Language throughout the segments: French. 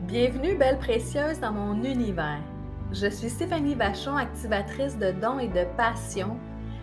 Bienvenue, belle précieuse, dans mon univers. Je suis Stéphanie Vachon, activatrice de dons et de passion.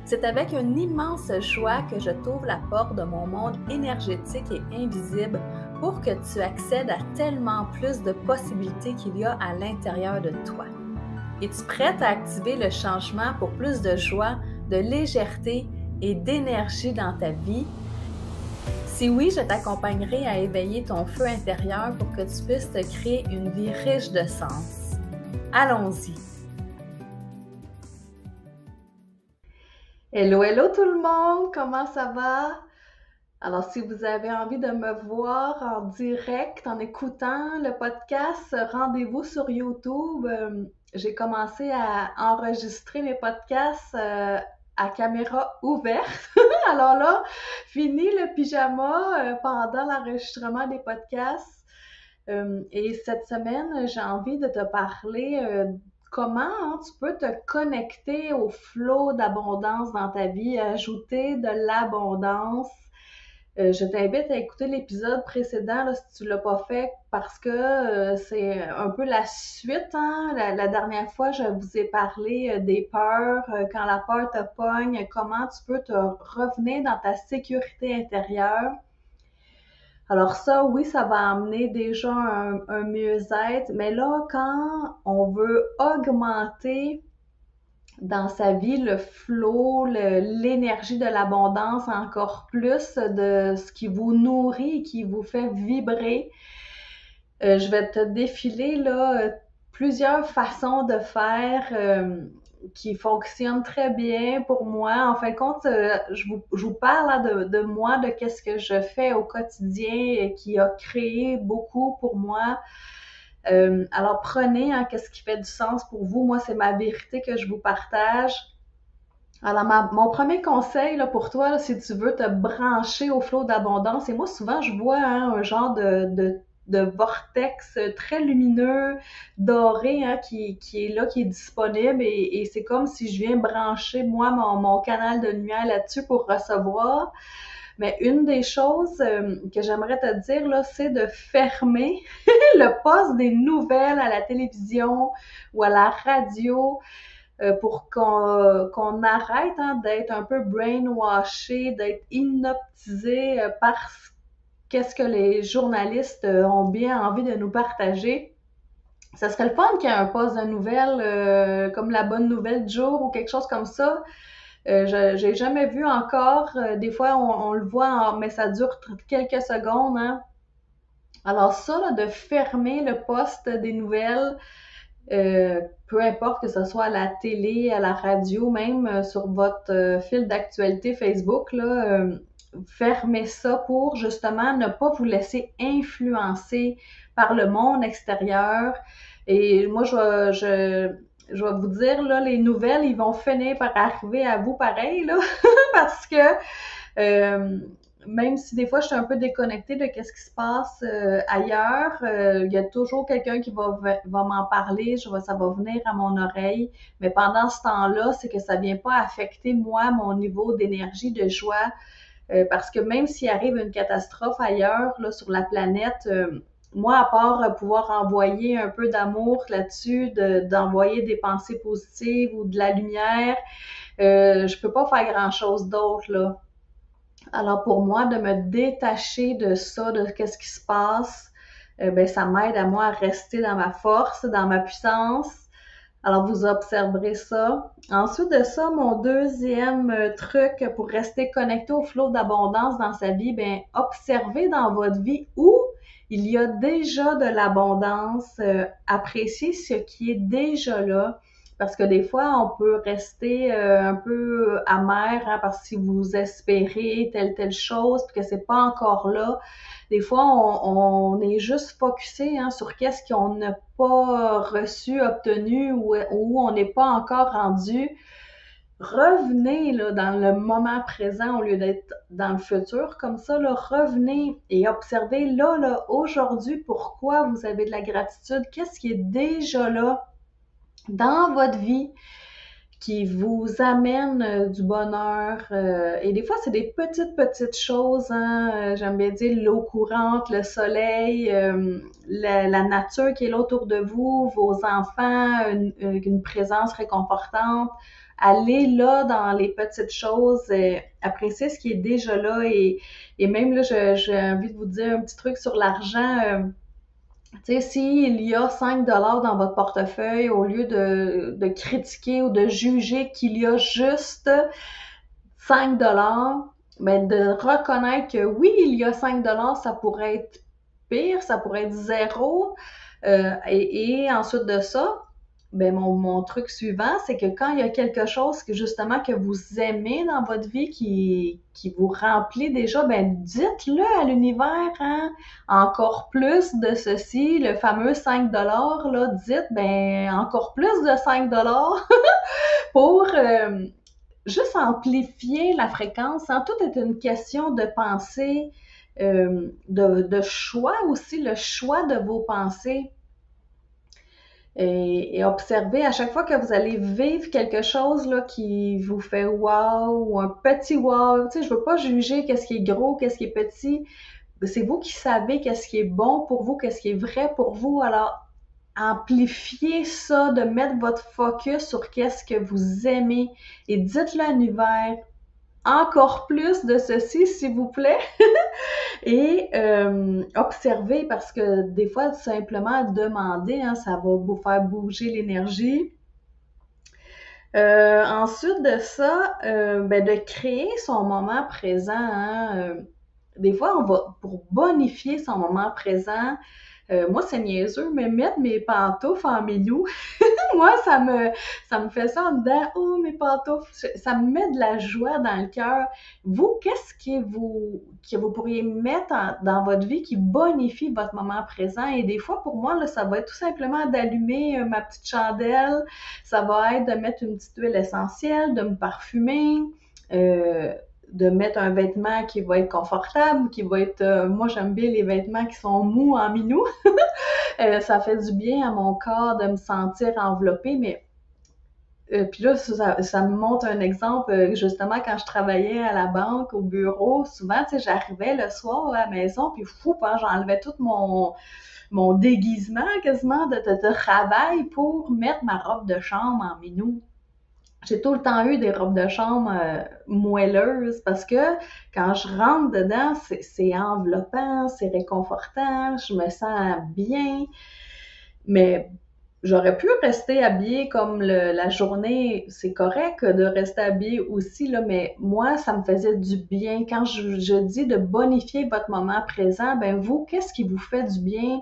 C'est avec une immense joie que je t'ouvre la porte de mon monde énergétique et invisible pour que tu accèdes à tellement plus de possibilités qu'il y a à l'intérieur de toi. Es-tu prête à activer le changement pour plus de joie, de légèreté et d'énergie dans ta vie? Si oui, je t'accompagnerai à éveiller ton feu intérieur pour que tu puisses te créer une vie riche de sens. Allons-y! Hello, hello tout le monde! Comment ça va? Alors, si vous avez envie de me voir en direct, en écoutant le podcast, rendez-vous sur YouTube. J'ai commencé à enregistrer mes podcasts à caméra ouverte. Alors là, fini le pyjama pendant l'enregistrement des podcasts. Et cette semaine, j'ai envie de te parler comment tu peux te connecter au flot d'abondance dans ta vie, ajouter de l'abondance. Je t'invite à écouter l'épisode précédent là, si tu l'as pas fait parce que c'est un peu la suite. Hein? La dernière fois, je vous ai parlé des peurs, quand la peur te pogne, comment tu peux te revenir dans ta sécurité intérieure. Alors ça, oui, ça va amener déjà un mieux-être, mais là, quand on veut augmenter dans sa vie le flow, l'énergie de l'abondance, encore plus de ce qui vous nourrit et qui vous fait vibrer. Je vais te défiler là plusieurs façons de faire qui fonctionnent très bien pour moi. En fin de compte, je vous parle là, de moi, de qu'est-ce que je fais au quotidien et qui a créé beaucoup pour moi. Alors prenez qu'est-ce qui fait du sens pour vous. Moi, c'est ma vérité que je vous partage. Alors, mon premier conseil là, pour toi, là, si tu veux te brancher au flot d'abondance, et moi, souvent, je vois un genre de vortex très lumineux, doré, qui est là, qui est disponible, et c'est comme si je viens brancher, moi, mon canal de lumière là-dessus pour recevoir. Mais une des choses que j'aimerais te dire, là, c'est de fermer le poste des nouvelles à la télévision ou à la radio pour qu'on arrête d'être un peu brainwashé, d'être hypnotisé par qu'est-ce que les journalistes ont bien envie de nous partager. Ça serait le fun qu'il y ait un poste de nouvelles comme la bonne nouvelle du jour ou quelque chose comme ça. J'ai jamais vu encore. Des fois, on le voit, mais ça dure quelques secondes. Hein. Alors ça, là, de fermer le poste des nouvelles, peu importe que ce soit à la télé, à la radio, même sur votre fil d'actualité Facebook, là, fermez ça pour justement ne pas vous laisser influencer par le monde extérieur. Et moi, je vais vous dire, là, les nouvelles, ils vont finir par arriver à vous pareil, là, parce que euh, même si des fois je suis un peu déconnectée de ce qui se passe ailleurs, il y a toujours quelqu'un qui va m'en parler, ça va venir à mon oreille. Mais pendant ce temps-là, c'est que ça vient pas affecter moi, mon niveau d'énergie, de joie, parce que même s'il arrive une catastrophe ailleurs, là, sur la planète, moi, à part pouvoir envoyer un peu d'amour là-dessus, d'envoyer des pensées positives ou de la lumière, je peux pas faire grand-chose d'autre, là. Alors pour moi, de me détacher de ça, de qu'est-ce qui se passe, ben ça m'aide à moi à rester dans ma force, dans ma puissance. Alors vous observerez ça. Ensuite de ça, mon deuxième truc pour rester connecté au flot d'abondance dans sa vie, ben observez dans votre vie où il y a déjà de l'abondance, appréciez ce qui est déjà là. Parce que des fois, on peut rester un peu amer parce que si vous espérez telle chose puis que c'est pas encore là, des fois, on est juste focusé sur qu'est-ce qu'on n'a pas reçu, obtenu ou on n'est pas encore rendu. Revenez là, dans le moment présent au lieu d'être dans le futur. Comme ça, là, revenez et observez là, aujourd'hui, pourquoi vous avez de la gratitude, qu'est-ce qui est déjà là dans votre vie, qui vous amènent du bonheur. Et des fois, c'est des petites choses, hein. J'aime bien dire l'eau courante, le soleil, la nature qui est là autour de vous, vos enfants, une présence réconfortante. Allez là dans les petites choses, appréciez ce qui est déjà là et même là, j'ai envie de vous dire un petit truc sur l'argent. Tu sais, s'il y a 5 dans votre portefeuille, au lieu de critiquer ou de juger qu'il y a juste 5 ben de reconnaître que oui, il y a 5 ça pourrait être pire, ça pourrait être zéro. Et ensuite de ça, ben mon truc suivant, c'est que quand il y a quelque chose que justement que vous aimez dans votre vie qui vous remplit déjà, ben dites-le à l'univers, hein? Encore plus de ceci, le fameux 5 là, dites ben encore plus de 5 pour juste amplifier la fréquence, hein? Tout est une question de pensée, de choix aussi, le choix de vos pensées. Et observez à chaque fois que vous allez vivre quelque chose là, qui vous fait wow ou un petit wow. Tu sais, je veux pas juger qu'est-ce qui est gros, qu'est-ce qui est petit. C'est vous qui savez qu'est-ce qui est bon pour vous, qu'est-ce qui est vrai pour vous. Alors, amplifiez ça, de mettre votre focus sur qu'est-ce que vous aimez et dites-le à l'univers. Encore plus de ceci, s'il vous plaît. Et observer, parce que des fois, simplement demander, hein, ça va vous faire bouger l'énergie. Ensuite de ça, ben de créer son moment présent. Hein, des fois, on va, pour bonifier son moment présent, moi, c'est niaiseux, mais mettre mes pantoufles en minou, moi, ça me fait ça en dedans. Oh, mes pantoufles, ça me met de la joie dans le cœur. Vous, qu'est-ce que vous pourriez mettre dans votre vie qui bonifie votre moment présent? Et des fois, pour moi, là, ça va être tout simplement d'allumer ma petite chandelle. Ça va être de mettre une petite huile essentielle, de me parfumer. De mettre un vêtement qui va être confortable, qui va être... moi, j'aime bien les vêtements qui sont mous en minou. Ça fait du bien à mon corps de me sentir enveloppée, mais puis là, ça me montre un exemple, justement, quand je travaillais à la banque, au bureau, souvent, tu sais, j'arrivais le soir à la maison, puis fou, hein, j'enlevais tout mon déguisement quasiment de travail pour mettre ma robe de chambre en minou. J'ai tout le temps eu des robes de chambre moelleuses parce que quand je rentre dedans, c'est enveloppant, c'est réconfortant, je me sens bien. Mais j'aurais pu rester habillée comme la journée, c'est correct de rester habillée aussi, là, mais moi, ça me faisait du bien. Quand je dis de bonifier votre moment présent, ben vous, qu'est-ce qui vous fait du bien?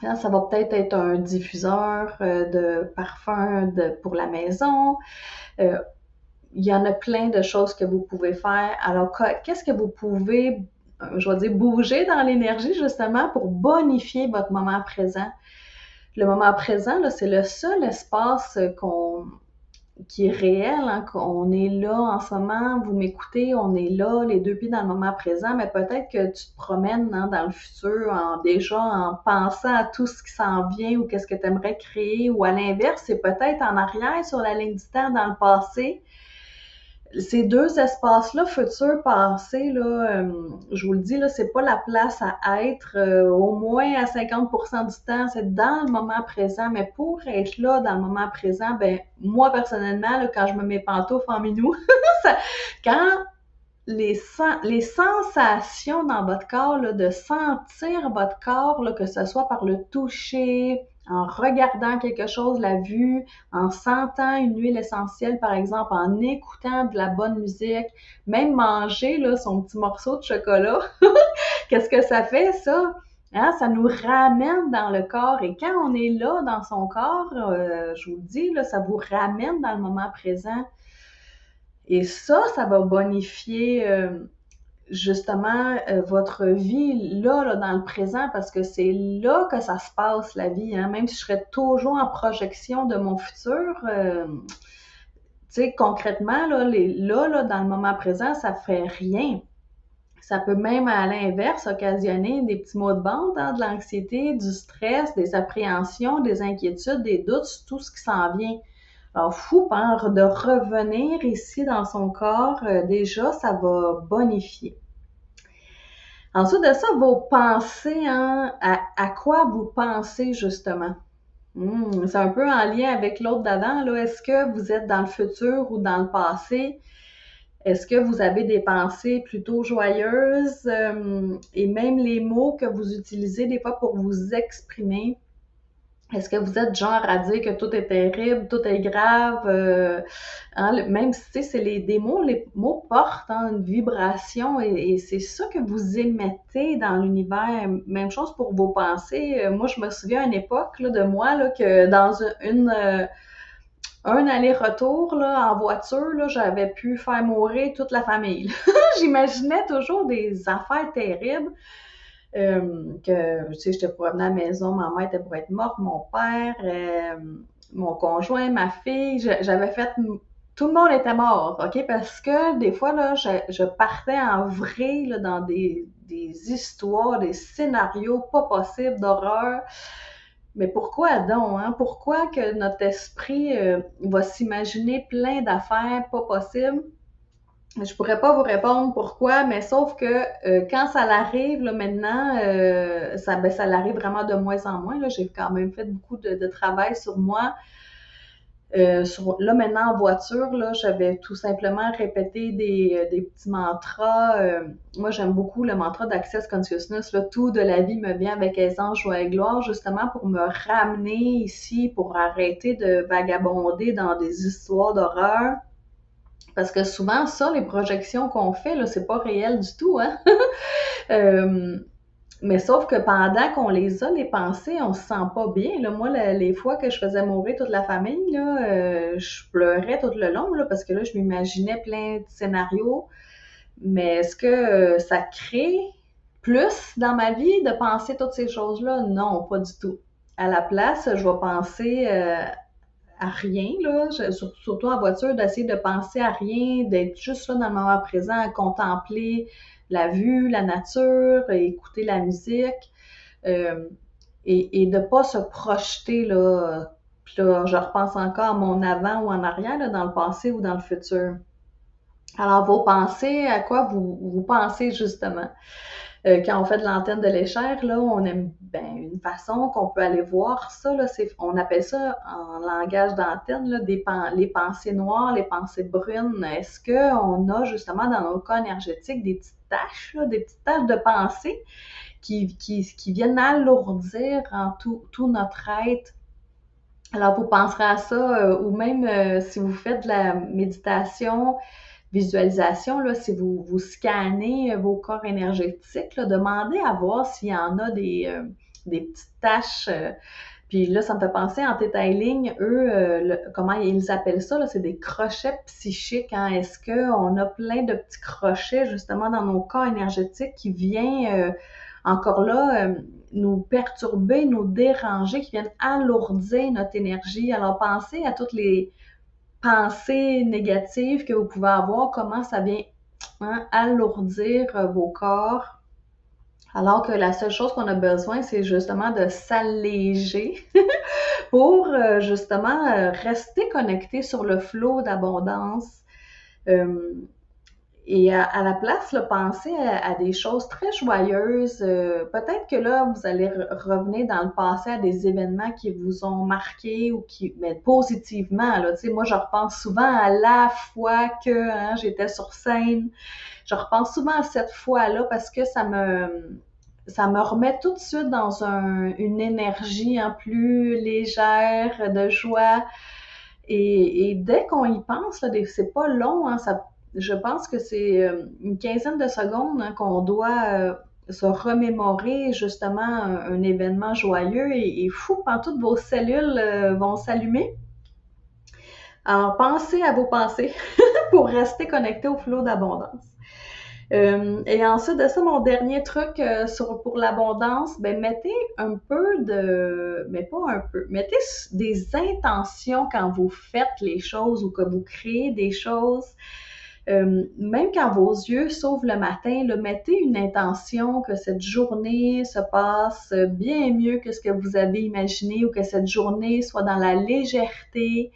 Là, ça va peut-être être un diffuseur de parfum pour la maison. Euh, il y en a plein de choses que vous pouvez faire. Alors, qu'est-ce que vous pouvez, je vais dire, bouger dans l'énergie justement pour bonifier votre moment présent? Le moment présent, là, c'est le seul espace qui est réel, hein, qu'on est là en ce moment, vous m'écoutez, on est là, les deux pieds dans le moment présent, mais peut-être que tu te promènes hein, dans le futur déjà en pensant à tout ce qui s'en vient ou qu'est-ce que tu aimerais créer, ou à l'inverse, c'est peut-être en arrière sur la ligne du temps dans le passé. Ces deux espaces-là, futur, passé, là, je vous le dis, là, c'est pas la place à être au moins à 50% du temps, c'est dans le moment présent. Mais pour être là dans le moment présent, ben moi personnellement, là, quand je me mets pantoufles en minou, quand les sensations dans votre corps, là, de sentir votre corps, là, que ce soit par le toucher, en regardant quelque chose, la vue, en sentant une huile essentielle, par exemple, en écoutant de la bonne musique, même manger là, son petit morceau de chocolat, qu'est-ce que ça fait, ça? Hein? Ça nous ramène dans le corps. Et quand on est là, dans son corps, je vous le dis, là, ça vous ramène dans le moment présent. Et ça va bonifier justement votre vie là, dans le présent, parce que c'est là que ça se passe, la vie. Hein? Même si je serais toujours en projection de mon futur, tu sais, concrètement, là, dans le moment présent, ça fait rien. Ça peut même, à l'inverse, occasionner des petits maux de ventre, hein, de l'anxiété, du stress, des appréhensions, des inquiétudes, des doutes, tout ce qui s'en vient. Alors, fou, hein, de revenir ici dans son corps, déjà, ça va bonifier. Ensuite de ça, vos pensées, hein, à quoi vous pensez justement? C'est un peu en lien avec l'autre d'avant, là. Est-ce que vous êtes dans le futur ou dans le passé? Est-ce que vous avez des pensées plutôt joyeuses? Et même les mots que vous utilisez des fois pour vous exprimer, est-ce que vous êtes genre à dire que tout est terrible, tout est grave? Hein, même si c'est des mots, les mots portent, hein, une vibration et c'est ça que vous émettez dans l'univers. Même chose pour vos pensées. Moi, je me souviens à une époque là, de moi là, que dans un aller-retour là, en voiture, là, j'avais pu faire mourir toute la famille. J'imaginais toujours des affaires terribles. Que, tu sais, j'étais pour revenir à la maison, ma mère était pour être morte, mon père, mon conjoint, ma fille, j'avais fait, tout le monde était mort, OK? Parce que des fois, là, je partais en vrai, là, dans des histoires, des scénarios pas possibles d'horreur. Mais pourquoi donc, hein? Pourquoi que notre esprit va s'imaginer plein d'affaires pas possibles? Je pourrais pas vous répondre pourquoi, mais sauf que quand ça l'arrive là maintenant, ça l'arrive vraiment de moins en moins. Là, j'ai quand même fait beaucoup de travail sur moi. Là maintenant en voiture, là, j'avais tout simplement répété des petits mantras. Moi, j'aime beaucoup le mantra d'Access Consciousness. Là, tout de la vie me vient avec aisance, joie et gloire, justement pour me ramener ici, pour arrêter de vagabonder dans des histoires d'horreur. Parce que souvent, ça, les projections qu'on fait, là, c'est pas réel du tout, hein? Euh, mais sauf que pendant qu'on les a, les pensées, on se sent pas bien. Là. Moi, les fois que je faisais mourir toute la famille, là, je pleurais tout le long, là, parce que là, je m'imaginais plein de scénarios. Mais est-ce que ça crée plus dans ma vie de penser toutes ces choses-là? Non, pas du tout. À la place, je vais penser à rien, là, surtout en voiture, d'essayer de penser à rien, d'être juste là dans le moment présent, à contempler la vue, la nature, écouter la musique, euh, et de pas se projeter, là, puis là, je repense encore à mon avant ou en arrière, là, dans le passé ou dans le futur. Alors, vos pensées, à quoi vous pensez justement? Quand on fait de l'antenne de l'échelle, là, on aime une façon qu'on peut aller voir ça, là, on appelle ça en langage d'antenne là, les pensées noires, les pensées brunes. Est-ce qu'on a justement dans nos cas énergétiques des petites taches, là, des petites taches de pensée qui viennent alourdir en tout notre être? Alors, vous penserez à ça, ou même si vous faites de la méditation, visualisation, là, si vous scannez vos corps énergétiques, là, demandez à voir s'il y en a des petites taches. Puis là, ça me fait penser en Theta-Healing, eux, comment ils appellent ça, là, c'est des crochets psychiques. Hein? Est-ce qu'on a plein de petits crochets justement dans nos corps énergétiques qui viennent encore là nous perturber, nous déranger, qui viennent alourdir notre énergie? Alors pensez à toutes les pensées négatives que vous pouvez avoir, comment ça vient alourdir vos corps. Alors que la seule chose qu'on a besoin, c'est justement de s'alléger pour justement rester connecté sur le flot d'abondance. Euh, et à la place, là, pensez à des choses très joyeuses. Peut-être que là, vous allez revenir dans le passé à des événements qui vous ont marqué ou mais positivement. Là, moi, je repense souvent à la fois que j'étais sur scène. Je repense souvent à cette fois-là parce que ça me remet tout de suite dans une énergie plus légère, de joie. Et dès qu'on y pense, là, c'est pas long, hein, je pense que c'est une quinzaine de secondes qu'on doit se remémorer justement un événement joyeux et fou, quand toutes vos cellules vont s'allumer. Alors, pensez à vos pensées pour rester connecté au flot d'abondance. Et ensuite de ça, mon dernier truc pour l'abondance, mettez un peu mais pas un peu, mettez des intentions quand vous faites les choses ou que vous créez des choses. Même quand vos yeux s'ouvrent le matin, là, mettez une intention que cette journée se passe bien mieux que ce que vous avez imaginé ou que cette journée soit dans la légèreté,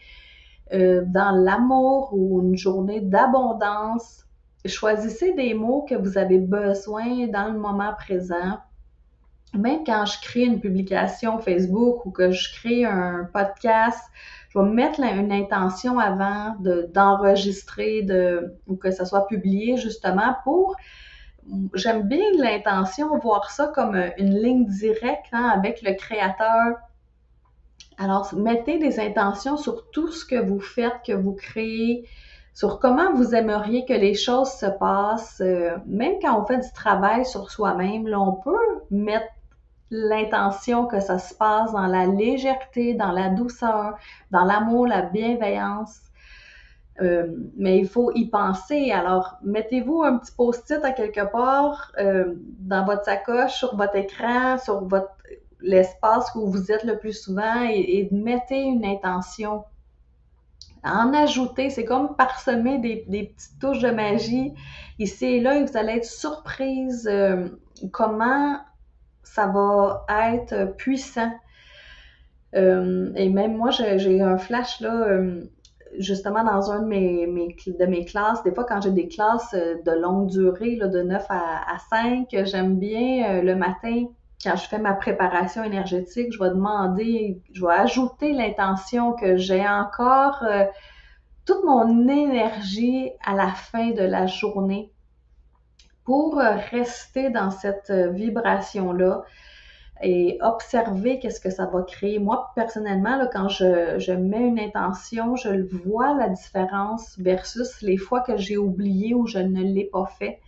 dans l'amour ou une journée d'abondance. Choisissez des mots que vous avez besoin dans le moment présent. Même quand je crée une publication Facebook ou que je crée un podcast, je vais mettre une intention avant d'enregistrer ou que ça soit publié justement j'aime bien l'intention, voir ça comme une ligne directe avec le créateur. Alors, mettez des intentions sur tout ce que vous faites, que vous créez, sur comment vous aimeriez que les choses se passent. Même quand on fait du travail sur soi-même, là, on peut mettre l'intention que ça se passe dans la légèreté, dans la douceur, dans l'amour, la bienveillance. Mais il faut y penser. Alors, mettez-vous un petit post-it à quelque part dans votre sacoche, sur votre écran, sur l'espace où vous êtes le plus souvent et mettez une intention. En ajouter, c'est comme parsemer des petites touches de magie ici et là et vous allez être surprise comment ça va être puissant. Et même moi, j'ai un flash là, justement dans un de mes classes. Des fois, quand j'ai des classes de longue durée, là, de 9 à 5, j'aime bien le matin, quand je fais ma préparation énergétique, je vais ajouter l'intention que j'ai encore toute mon énergie à la fin de la journée pour rester dans cette vibration-là et observer qu'est-ce que ça va créer. Moi, personnellement, là, quand je mets une intention, je le vois la différence versus les fois que j'ai oublié ou je ne l'ai pas fait.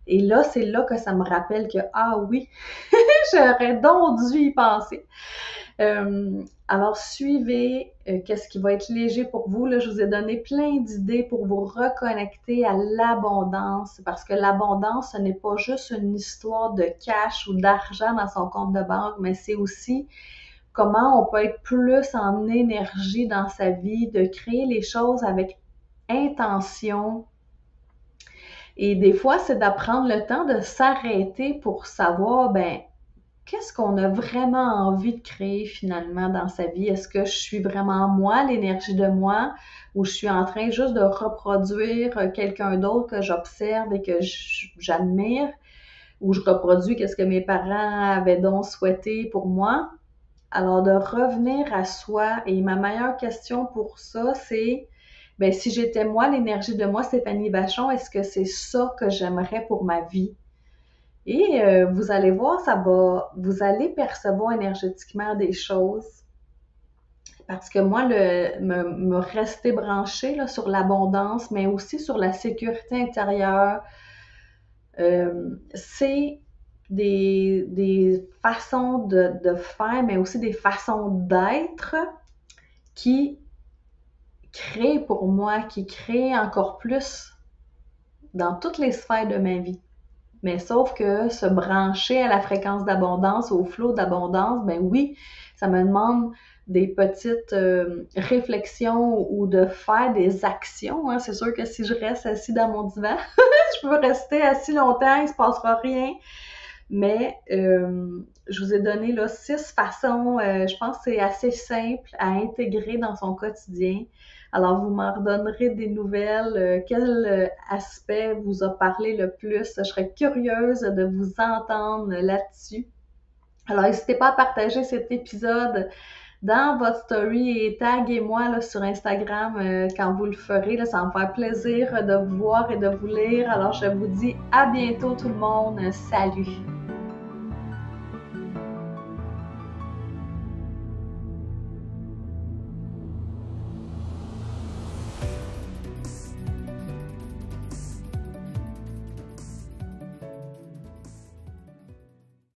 Et là, c'est là que ça me rappelle que, ah oui, j'aurais donc dû y penser. Alors, suivez qu'est-ce qui va être léger pour vous. Là, je vous ai donné plein d'idées pour vous reconnecter à l'abondance, parce que l'abondance, ce n'est pas juste une histoire de cash ou d'argent dans son compte de banque, mais c'est aussi comment on peut être plus en énergie dans sa vie, de créer les choses avec intention. Et des fois, c'est d'apprendre le temps de s'arrêter pour savoir, qu'est-ce qu'on a vraiment envie de créer finalement dans sa vie? Est-ce que je suis vraiment moi, l'énergie de moi, ou je suis en train juste de reproduire quelqu'un d'autre que j'observe et que j'admire, ou je reproduis qu'est-ce que mes parents avaient donc souhaité pour moi? Alors, de revenir à soi, et ma meilleure question pour ça, c'est, si j'étais moi, l'énergie de moi, Stéphanie Vachon, est-ce que c'est ça que j'aimerais pour ma vie? Et vous allez voir, vous allez percevoir énergétiquement des choses. Parce que moi, me rester branché là, sur l'abondance, mais aussi sur la sécurité intérieure, c'est des façons de faire, mais aussi des façons d'être qui créent pour moi, qui créent encore plus dans toutes les sphères de ma vie. Mais sauf que se brancher à la fréquence d'abondance, au flot d'abondance, oui, ça me demande des petites réflexions ou de faire des actions. Hein. C'est sûr que si je reste assis dans mon divan, je peux rester assis longtemps, il ne se passera rien. Mais je vous ai donné là 6 façons, je pense que c'est assez simple à intégrer dans son quotidien. Alors, vous m'en redonnerez des nouvelles. Quel aspect vous a parlé le plus? Je serais curieuse de vous entendre là-dessus. Alors, n'hésitez pas à partager cet épisode dans votre story et taguez-moi là, sur Instagram quand vous le ferez. Là, ça va me faire plaisir de vous voir et de vous lire. Alors, je vous dis à bientôt tout le monde. Salut!